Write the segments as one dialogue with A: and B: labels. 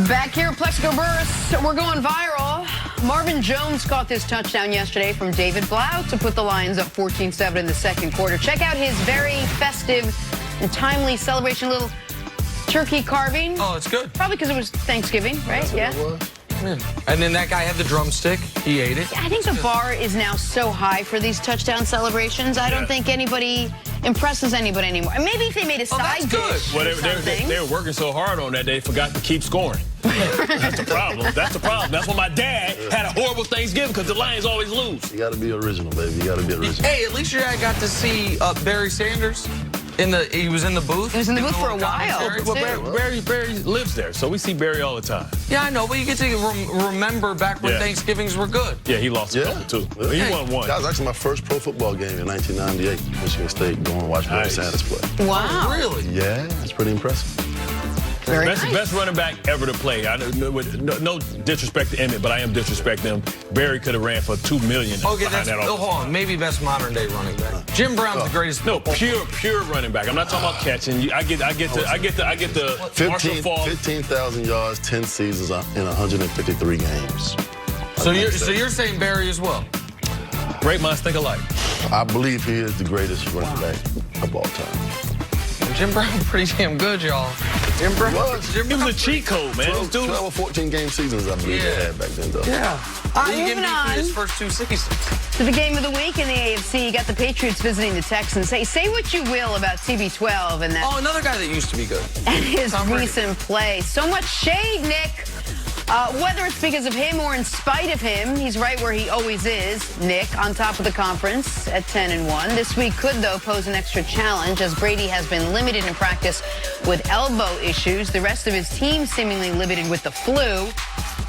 A: Back here at Plexico Burst, we're going viral. Marvin Jones caught this touchdown yesterday from David Blau to put the Lions up 14-7 in the second quarter. Check out his very festive and timely celebration, little turkey carving.
B: Oh, it's good.
A: Probably because it was Thanksgiving, right? Yeah.
B: And then that guy had the drumstick. He ate it.
A: I think the bar is now so high for these touchdown celebrations. I don't think anybody impresses anybody anymore. Maybe if they made a side dish.
C: Well, they were working so hard on that, they forgot to keep scoring. That's the problem. That's the problem. That's why my dad had a horrible Thanksgiving, because the Lions always lose.
D: You got to be original, baby. You got to be original.
B: Hey, at least your dad got to see Barry Sanders. He was in the booth.
A: He was in the booth for a while.
C: Well, Barry lives there, so we see Barry all the time.
B: Yeah, I know, but you get to remember back when Thanksgivings were good.
C: Yeah, he lost a couple, too. He won one.
D: That was actually my first pro football game in 1998. Michigan State, going to watch Barry Sanders play.
A: Wow.
B: Really?
D: Yeah, it's pretty impressive.
C: Best running back ever to play. No disrespect to Emmett, but I am disrespecting him. Barry could have ran for $2 million.
B: Okay, hold on. Maybe best modern day running back. Jim Brown's the greatest.
C: No, pure running back. I'm not talking about catching. I get the
D: 15,000 yards, 10 seasons in 153 games.
B: So you're saying Barry as well?
C: Great minds think alike.
D: I believe he is the greatest running back of all time.
B: Jim Brown pretty damn good, y'all. Jim Brown
C: was a cheat code, man.
D: 12 or 14 game seasons, I believe they had back then, though.
B: Yeah.
A: Moving on
B: his first two seasons.
A: To the game of the week in the AFC, you got the Patriots visiting the Texans. Say what you will about TB12 and that.
B: Oh, another guy that used to be good.
A: And his recent play. So much shade, Nick. Whether it's because of him or in spite of him, he's right where he always is. Nick on top of the conference at 10-1. This week could, though, pose an extra challenge as Brady has been limited in practice with elbow issues. The rest of his team seemingly limited with the flu.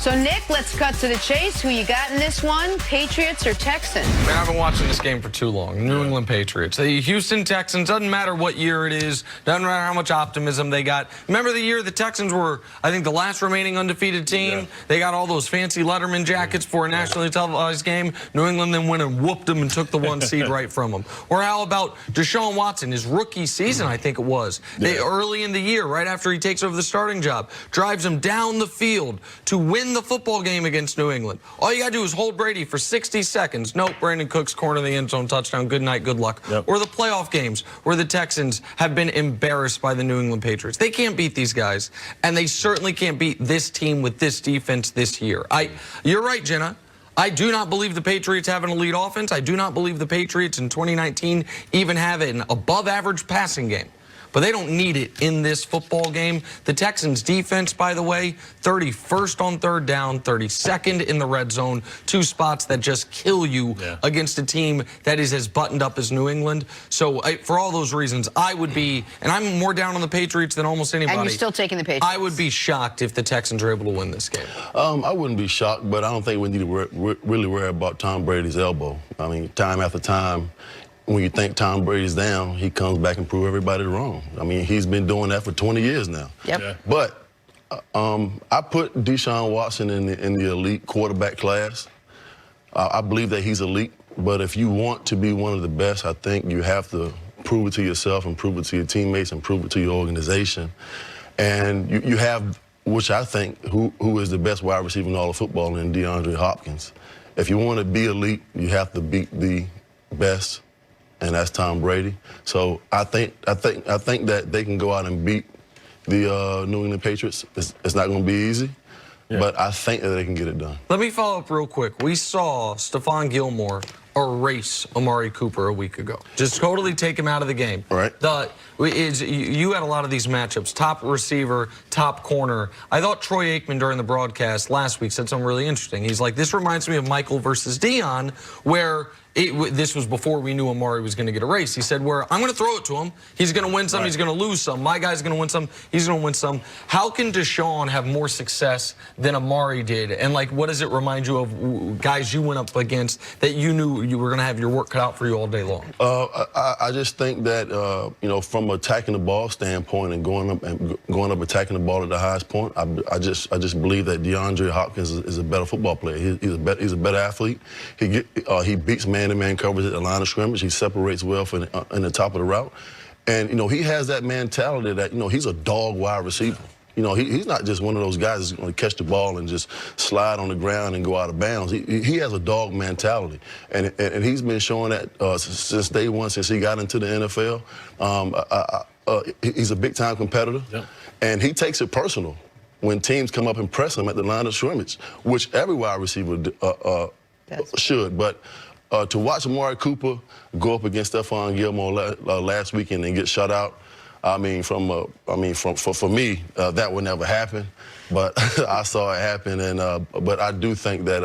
A: So, Nick, let's cut to the chase. Who you got in this one, Patriots or Texans?
B: Man, I've been watching this game for too long. New England Patriots. The Houston Texans, doesn't matter what year it is, doesn't matter how much optimism they got. Remember the year the Texans were, I think, the last remaining undefeated team? Yeah. They got all those fancy Letterman jackets for a nationally televised game. New England then went and whooped them and took the one seed right from them. Or how about Deshaun Watson, his rookie season, I think it was. They, early in the year, right after he takes over the starting job, drives him down the field to win the football game against New England. All you got to do is hold Brady for 60 seconds. Nope, Brandon Cooks corner of the end zone touchdown. Good night, good luck. Or the playoff games where the Texans have been embarrassed by the New England Patriots. They can't beat these guys, and they certainly can't beat this team with this defense this year. You're right, Jenna. I do not believe the Patriots have an elite offense. I do not believe the Patriots in 2019 even have an above-average passing game. But they don't need it in this football game. The Texans' defense, by the way, 31st on third down, 32nd in the red zone, two spots that just kill you against a team that is as buttoned up as New England. So for all those reasons, I would be, and I'm more down on the Patriots than almost anybody.
A: And you're still taking the Patriots.
B: I would be shocked if the Texans are able to win this game.
D: I wouldn't be shocked, but I don't think we need to really worry about Tom Brady's elbow. I mean, time after time, when you think Tom Brady's down, he comes back and proves everybody wrong. I mean, he's been doing that for 20 years now. But I put Deshaun Watson in the elite quarterback class. I believe that he's elite. But if you want to be one of the best, I think you have to prove it to yourself and prove it to your teammates and prove it to your organization. And you have, which I think, who is the best wide receiver in all of football in DeAndre Hopkins. If you want to be elite, you have to beat the best, and that's Tom Brady. So I think that they can go out and beat the New England Patriots. It's not going to be easy, but I think that they can get it done. Let
B: me follow up real quick. We saw Stephon Gilmore erase Amari Cooper a week ago. Just totally take him out of the game.
D: Right.
B: You had a lot of these matchups, top receiver, top corner. I thought Troy Aikman during the broadcast last week said something really interesting. He's like, this reminds me of Michael versus Dion, where this was before we knew Amari was going to get erased. He said, where I'm going to throw it to him. He's going to win some. He's going to lose some. My guy's going to win some. He's going to win some. How can Deshaun have more success than Amari did? And, like, what does it remind you of guys you went up against that you knew you were going to have your work cut out for you all day long?
D: I just think that, you know, from attacking the ball standpoint and going up attacking the ball at the highest point, I just believe that DeAndre Hopkins is a better football player. He's a better athlete. He beats man-to-man coverage at the line of scrimmage. He separates well in the top of the route. And, you know, he has that mentality that, you know, he's a dog wide receiver. You know, he's not just one of those guys that's going to catch the ball and just slide on the ground and go out of bounds. He has a dog mentality, and he's been showing that since day one, since he got into the NFL. He's a big-time competitor, and he takes it personal when teams come up and press him at the line of scrimmage, which every wide receiver should. But to watch Amari Cooper go up against Stephon Gilmore last weekend and get shut out, for me, that would never happen. But I saw it happen, and but I do think that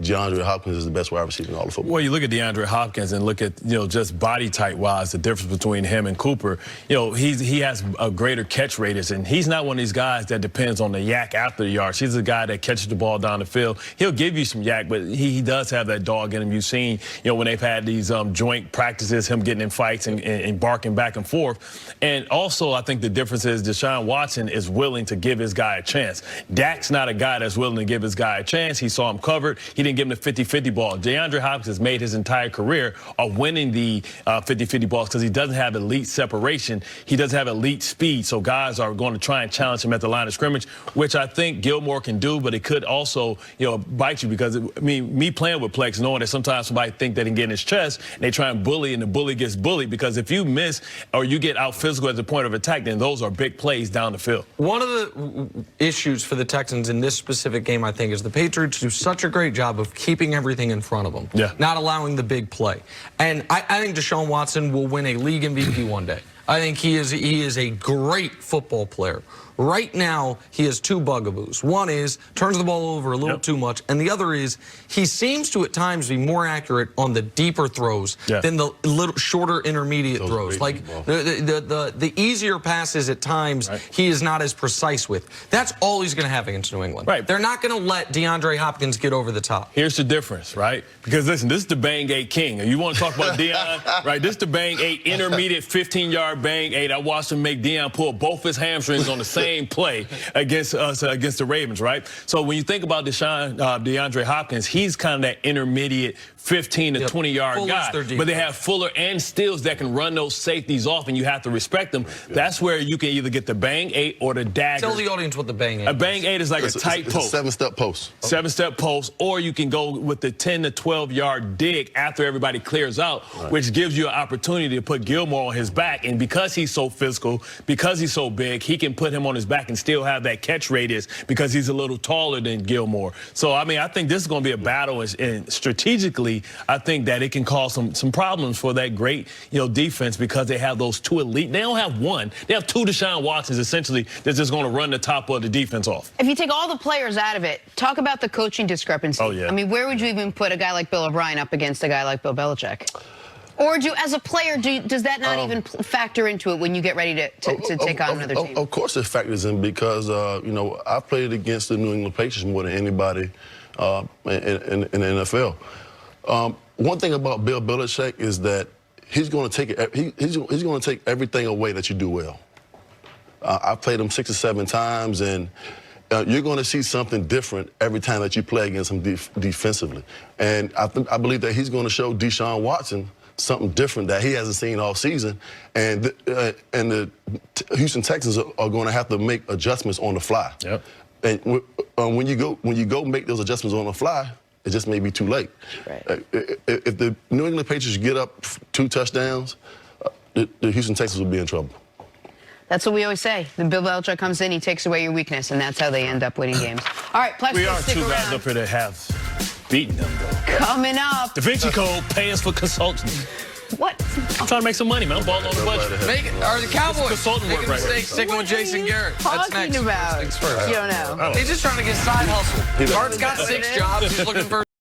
D: DeAndre Hopkins is the best wide receiver in all of football.
C: Well, you look at DeAndre Hopkins and look at, just body type wise, the difference between him and Cooper. He has a greater catch radius, and he's not one of these guys that depends on the yak after the yards. He's a guy that catches the ball down the field. He'll give you some yak, but he does have that dog in him. You've seen, when they've had these joint practices, him getting in fights and barking back and forth. And also, I think the difference is Deshaun Watson is willing to give his guy a chance. Dak's not a guy that's willing to give his guy a chance. He saw him covered. He didn't give him the 50-50 ball. DeAndre Hopkins has made his entire career of winning the 50-50 balls because he doesn't have elite separation. He doesn't have elite speed. So guys are going to try and challenge him at the line of scrimmage, which I think Gilmore can do, but it could also, bite you because, me playing with Plex, knowing that sometimes somebody think they can get in his chest, and they try and bully, and the bully gets bullied because if you miss or you get out physical at the point of attack, then those are big plays down the field.
B: One of the issues for the Texans in this specific game, I think, is the Patriots do such a great job of keeping everything in front of them, not allowing the big play. And I think Deshaun Watson will win a league MVP one day. I think he is a great football player. Right now, he has two bugaboos. One is turns the ball over a little too much, and the other is he seems to at times be more accurate on the deeper throws than the little shorter intermediate throws. Like the easier passes at times, he is not as precise with. That's all he's going to have against New England. They're not going to let DeAndre Hopkins get over the top.
C: Here's the difference, right? Because listen, this is the Bang 8 king. You want to talk about Deion, right? This is the Bang 8 intermediate 15-yard Bang 8. I watched him make Deion pull both his hamstrings on the same play against us, against the Ravens, right? So when you think about DeAndre Hopkins, he's kind of that intermediate 15 to 20-yard guy. But they have Fuller and Stills that can run those safeties off, and you have to respect them. That's where you can either get the Bang 8 or the dagger.
B: Tell the audience what the Bang 8 is.
C: A Bang 8 is like a tight post.
D: It's a 7-step post.
C: 7-step post, or you can go with the 10 to 12-yard dig after everybody clears out, which gives you an opportunity to put Gilmore on his back. And because he's so physical, because he's so big, he can put him on his back and still have that catch radius because he's a little taller than Gilmore. So, I think this is going to be a battle, and strategically, I think that it can cause some problems for that great, defense because they have those two elite. They don't have one. They have two Deshaun Watsons, essentially, that's just going to run the top of the defense off.
A: If you take all the players out of it, talk about the coaching discrepancy. Where would you even put a guy like Bill O'Brien up against a guy like Bill Belichick? Or as a player, does that not even factor into it when you get ready to take on another team?
D: Of course it factors in because, I've played against the New England Patriots more than anybody in the NFL. One thing about Bill Belichick is that he's going to take he's going to take everything away that you do well. I've played him 6 or 7 times, and you're going to see something different every time that you play against him defensively. And I believe that he's going to show Deshaun Watson something different that he hasn't seen all season, and the Houston Texans are going to have to make adjustments on the fly. And when you go make those adjustments on the fly, it just may be too late. If the New England Patriots get up 2 touchdowns, the Houston Texans will be in trouble.
A: That's what we always say. Then Bill Belichick comes in, he takes away your weakness, and that's how they end up winning games. All right, Plex,
C: we are
A: stick
C: 2
A: around.
C: guys up here that have beaten them, though.
A: Coming up.
C: Da Vinci Code, pay us for consulting.
A: What?
C: I'm trying to make some money, man. I'm balling on the budget.
B: Are the Cowboys
C: consulting work
B: making mistakes sticking with Jason Garrett? That's next.
A: Talking about? You don't know.
B: He's just trying to get side hustle. Bart's got 6 jobs. He's looking for